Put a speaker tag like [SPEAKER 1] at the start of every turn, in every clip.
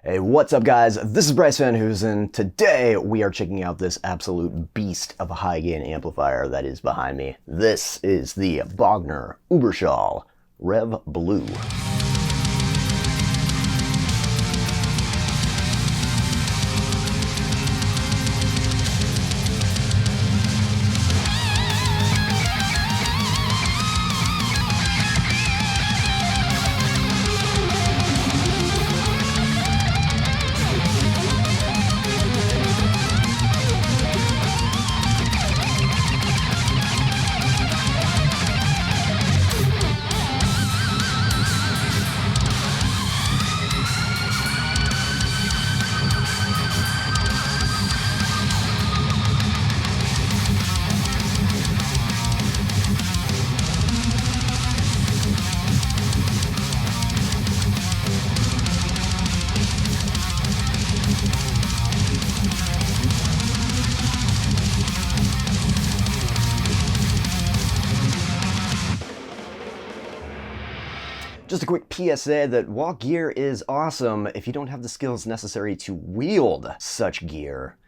[SPEAKER 1] Hey, what's up guys? This is Bryce Van Hoosen. Today we are checking out this absolute beast of a high gain amplifier that is behind me. This is the Bogner Überschall Rev Blue. Just a quick PSA that while gear is awesome, if you don't have the skills necessary to wield such gear,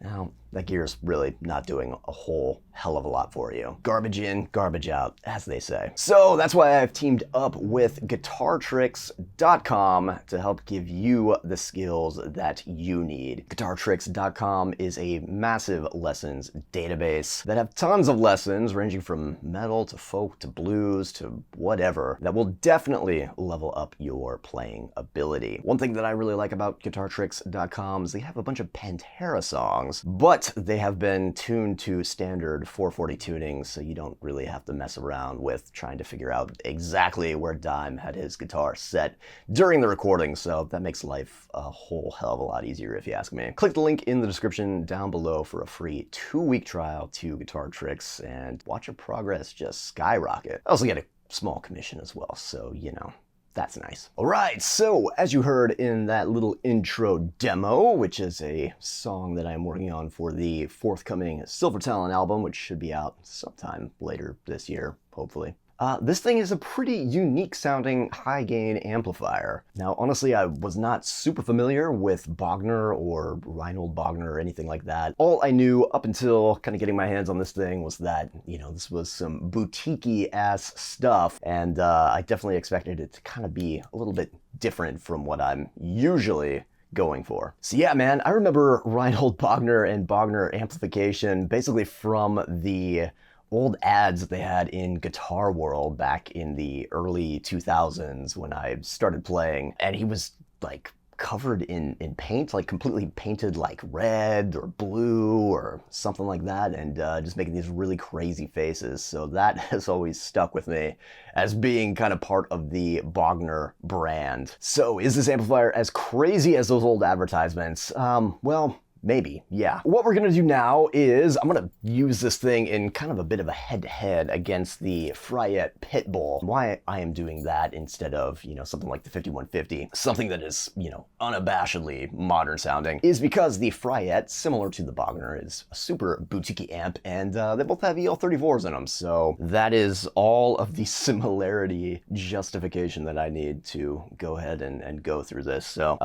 [SPEAKER 1] now that gear is really not doing a whole hell of a lot for you. Garbage in, garbage out, as they say. So that's why I've teamed up with guitartricks.com to help give you the skills that you need. Guitartricks.com is a massive lessons database that have tons of lessons ranging from metal to folk to blues to whatever that will definitely level up your playing ability. One thing that I really like about guitartricks.com is they have a bunch of Pantera songs, but they have been tuned to standard 440 tunings, so you don't really have to mess around with trying to figure out exactly where Dime had his guitar set during the recording, so that makes life a whole hell of a lot easier if you ask me. Click the link in the description down below for a free 2-week trial to Guitar Tricks and watch your progress just skyrocket. I also get a small commission as well, so you know. That's nice. All right, so as you heard in that little intro demo, which is a song that I'm working on for the forthcoming Silver Talon album, which should be out sometime later this year, hopefully. This thing is a pretty unique sounding high gain amplifier. Now, honestly, I was not super familiar with Bogner or Reinhold Bogner or anything like that. All I knew up until kind of getting my hands on this thing was that, you know, this was some boutique-y ass stuff, and I definitely expected it to kind of be a little bit different from what I'm usually going for. So yeah, man, I remember Reinhold Bogner and Bogner amplification basically from the old ads that they had in Guitar World back in the early 2000s when I started playing, and he was like covered in paint, like completely painted like red or blue or something like that, and just making these really crazy faces. So that has always stuck with me as being kind of part of the Bogner brand. So is this amplifier as crazy as those old advertisements? Well, maybe, yeah. What we're gonna do now is I'm gonna use this thing in kind of a bit of a head-to-head against the Fryette Pitbull. Why I am doing that instead of, you know, something like the 5150, something that is, you know, unabashedly modern sounding, is because the Fryette, similar to the Bogner, is a super boutique amp, and they both have EL34s in them, so that is all of the similarity justification that I need to go ahead and go through this. So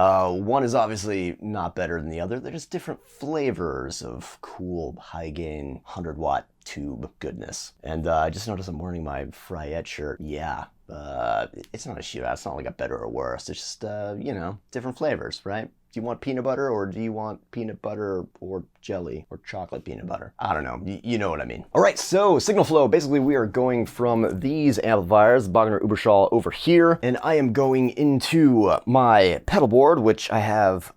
[SPEAKER 1] one is obviously not better than the other. They're just different flavors of cool high gain 100-watt tube goodness. And I just noticed I'm wearing my Fryette shirt. Yeah, it's not a shootout. It's not like a better or worse. It's just, you know, different flavors, right? Do you want peanut butter, or do you want peanut butter or jelly or chocolate peanut butter? I don't know. You know what I mean. All right, so signal flow. Basically, we are going from these amplifiers, Bogner Überschall over here, and I am going into my pedal board, which I have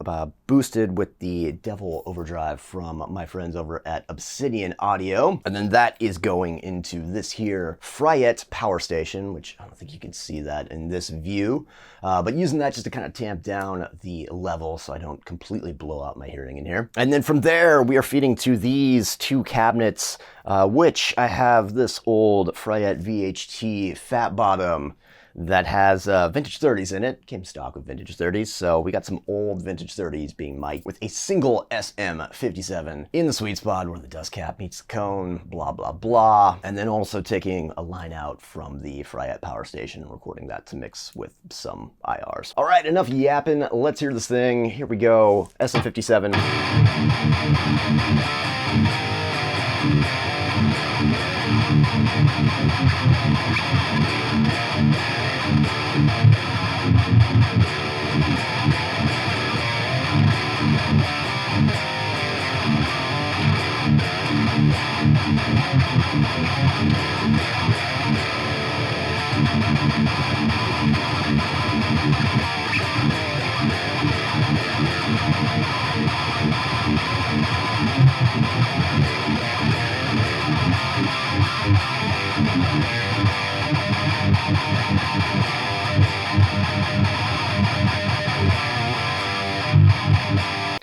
[SPEAKER 1] boosted with the Devil Overdrive from my friends over at Obsidian Audio. And then that is going into this here Fryette power station, which I don't think you can see that in this view, but using that just to kind of tamp down the level so I don't completely blow out my hearing in here. And then from there, we are feeding to these two cabinets, which I have this old Fryette VHT fat bottom that has vintage 30s in it. Came stock with vintage 30s, so we got some old vintage 30s being mic'd with a single SM57 in the sweet spot where the dust cap meets the cone, blah, blah, blah. And then also taking a line out from the Fryette power station and recording that to mix with some IRs. All right, enough yapping. Let's hear this thing. Here we go. SM57.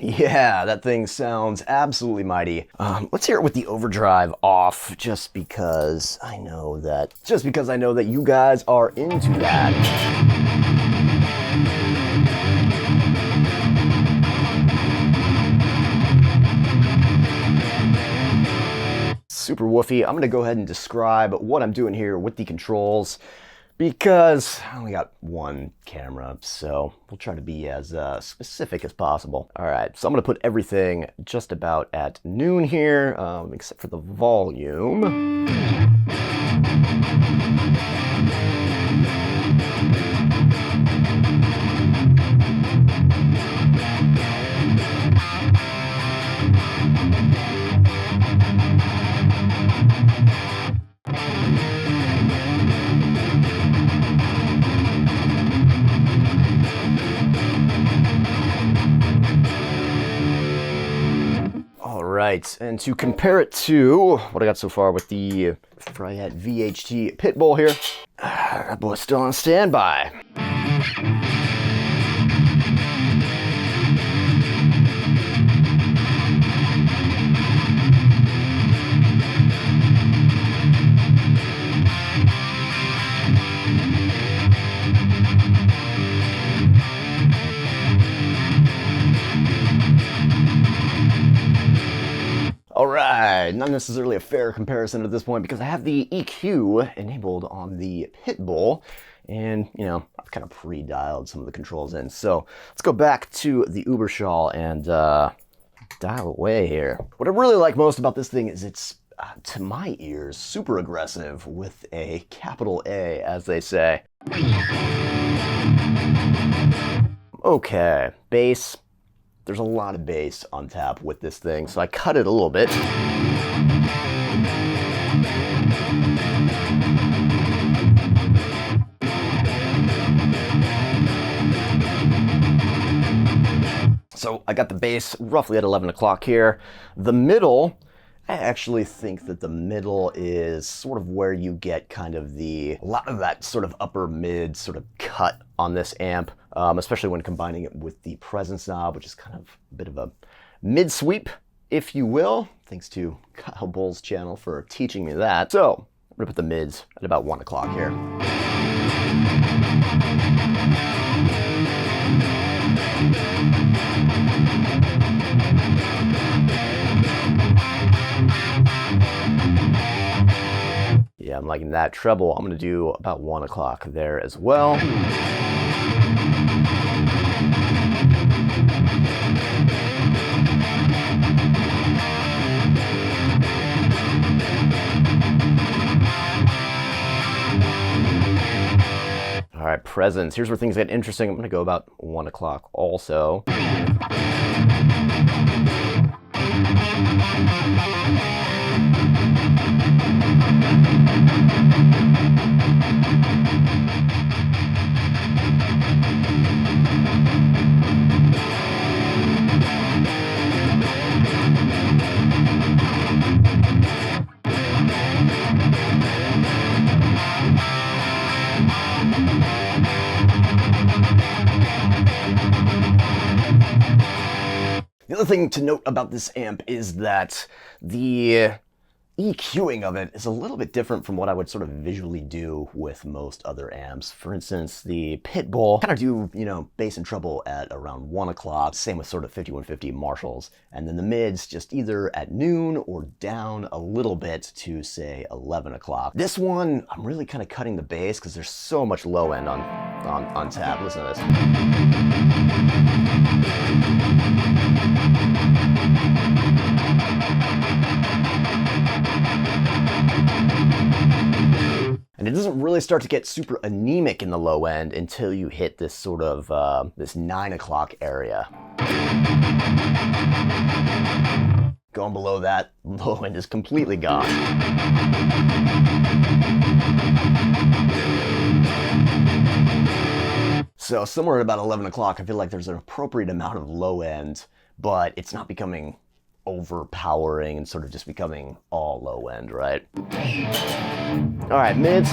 [SPEAKER 1] Yeah, that thing sounds absolutely mighty. Let's hear it with the overdrive off, just because I know that you guys are into that. Super woofy. I'm gonna go ahead and describe what I'm doing here with the controls, because I only got one camera, so we'll try to be as specific as possible. All right, so I'm gonna put everything just about at noon here, except for the volume. Right, and to compare it to what I got so far with the Fryette VHT Pitbull here, that boy's still on standby. All right, not necessarily a fair comparison at this point because I have the EQ enabled on the Pitbull, and I've kind of pre-dialed some of the controls in. So let's go back to the Überschall and dial away here. What I really like most about this thing is it's, to my ears, super aggressive with a capital A, as they say. Okay, bass. There's a lot of bass on tap with this thing, so I cut it a little bit. So I got the bass roughly at 11 o'clock here. The middle, I actually think that the middle is sort of where you get kind of a lot of that sort of upper mid sort of cut on this amp, especially when combining it with the presence knob, which is kind of a bit of a mid sweep, if you will. Thanks to Kyle Bull's channel for teaching me that. So I'm gonna put the mids at about 1 o'clock here. Yeah, I'm liking that treble. I'm gonna do about 1 o'clock there as well. All right, presence. Here's where things get interesting. I'm gonna go about 1 o'clock also. The other thing to note about this amp is that the EQing of it is a little bit different from what I would sort of visually do with most other amps. For instance, the Pitbull kind of do, you know, bass and treble at around 1 o'clock, same with sort of 5150 Marshalls, and then the mids just either at noon or down a little bit to, say, 11 o'clock. This one, I'm really kind of cutting the bass because there's so much low end on tap. Listen to this. And it doesn't really start to get super anemic in the low end until you hit this sort of, this 9 o'clock area. Going below that, low end is completely gone. So somewhere at about 11 o'clock, I feel like there's an appropriate amount of low end, but it's not becoming overpowering and sort of just becoming all low end, right? All right, mids.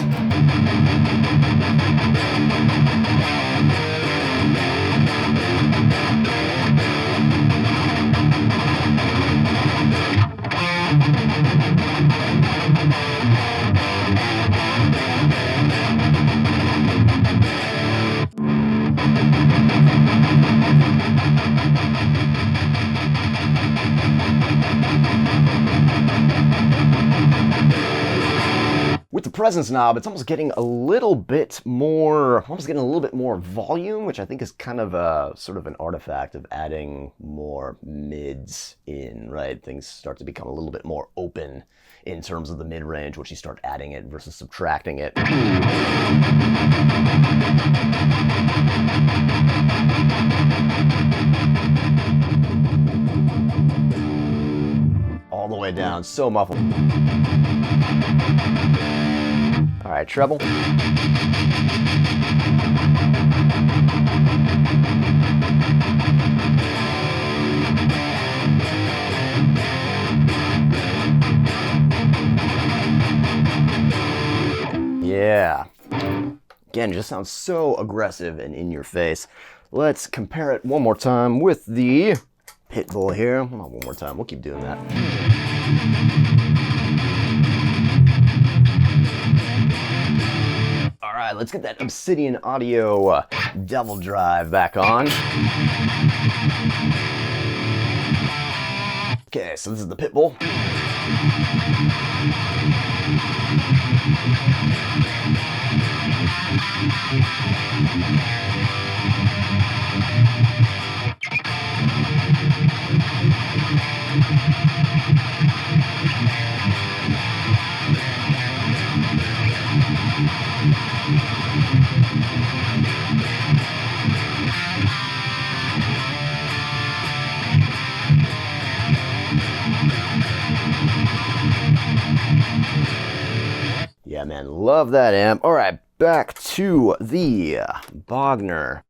[SPEAKER 1] With the presence knob, it's almost getting a little bit more, volume, which I think is kind of a sort of an artifact of adding more mids in, right? Things start to become a little bit more open in terms of the mid-range once you start adding it versus subtracting it. All the way down, so muffled. All right, treble. Yeah. Again, it just sounds so aggressive and in your face. Let's compare it one more time with the Pitbull here. Hold on, one more time. We'll keep doing that. All right, let's get that Obsidian Audio double drive back on. Okay, so this is the Pitbull. Yeah, man, love that amp. All right, back to the Bogner.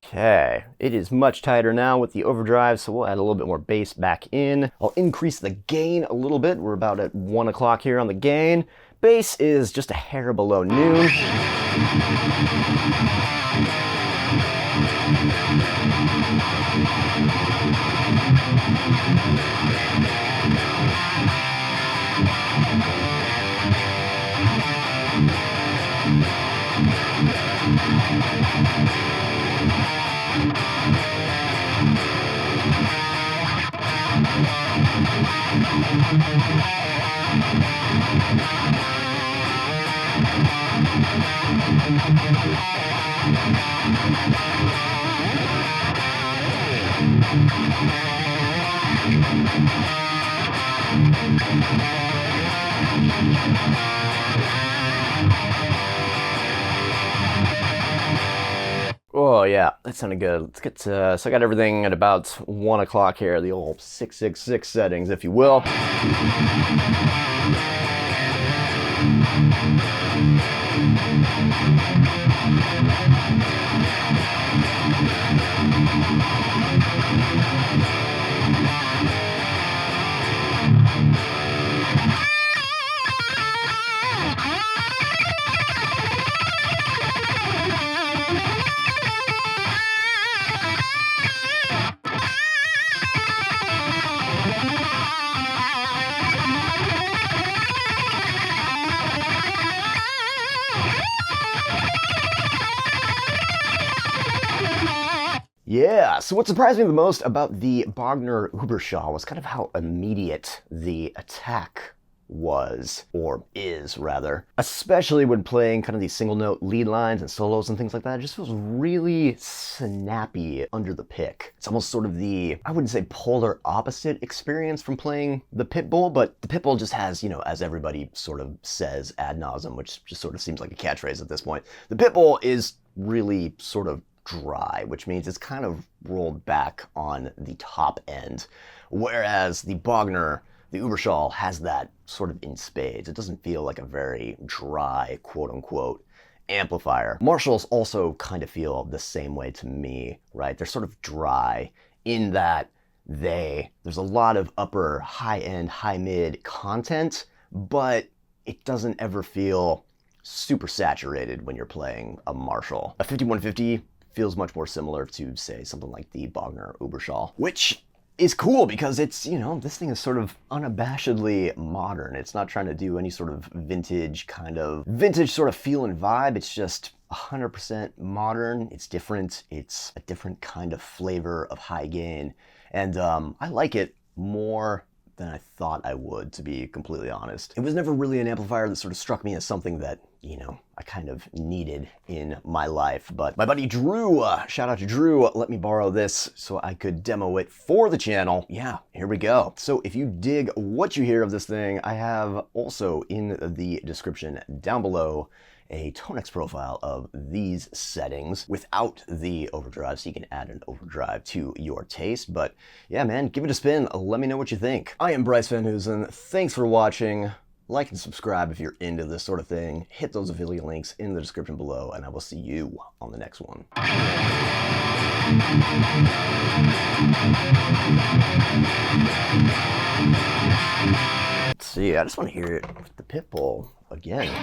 [SPEAKER 1] Okay, it is much tighter now with the overdrive, so we'll add a little bit more bass back in. I'll increase the gain a little bit. We're about at 1 o'clock here on the gain. Bass is just a hair below noon. Oh yeah, that sounded good. Let's get so I got everything at about 1 o'clock here, the old 666 settings, if you will. Yeah, so what surprised me the most about the Bogner Überschall was kind of how immediate the attack was, or is rather, especially when playing kind of these single note lead lines and solos and things like that. It just feels really snappy under the pick. It's almost sort of the, I wouldn't say polar opposite experience from playing the Pitbull, but the Pitbull just has, as everybody sort of says ad nauseum, which just sort of seems like a catchphrase at this point, the Pitbull is really sort of dry, which means it's kind of rolled back on the top end, whereas the Bogner, the Überschall, has that sort of in spades. It doesn't feel like a very dry, quote-unquote, amplifier. Marshalls also kind of feel the same way to me, right? They're sort of dry in that there's a lot of upper, high-end, high-mid content, but it doesn't ever feel super saturated when you're playing a Marshall. A 5150 feels much more similar to, say, something like the Bogner Überschall, which is cool because it's, this thing is sort of unabashedly modern. It's not trying to do any sort of vintage sort of feel and vibe. It's just 100% modern. It's different. It's a different kind of flavor of high gain. And I like it more than I thought I would, to be completely honest. It was never really an amplifier that sort of struck me as something that, I kind of needed in my life. But my buddy Drew, shout out to Drew, let me borrow this so I could demo it for the channel. Yeah, here we go. So if you dig what you hear of this thing, I have also in the description down below a Tonex profile of these settings without the overdrive, so you can add an overdrive to your taste. But yeah, man, give it a spin. Let me know what you think. I am Bryce Van Hoosen. Thanks for watching. Like and subscribe if you're into this sort of thing. Hit those affiliate links in the description below, and I will see you on the next one. Let's see, I just want to hear it with the Pitbull again.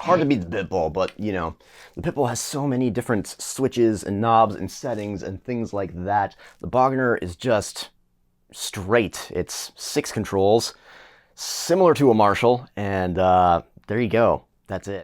[SPEAKER 1] Hard to beat the Pitbull, but the Pitbull has so many different switches and knobs and settings and things like that. The Bogner is just straight. It's 6 controls, similar to a Marshall, and there you go. That's it.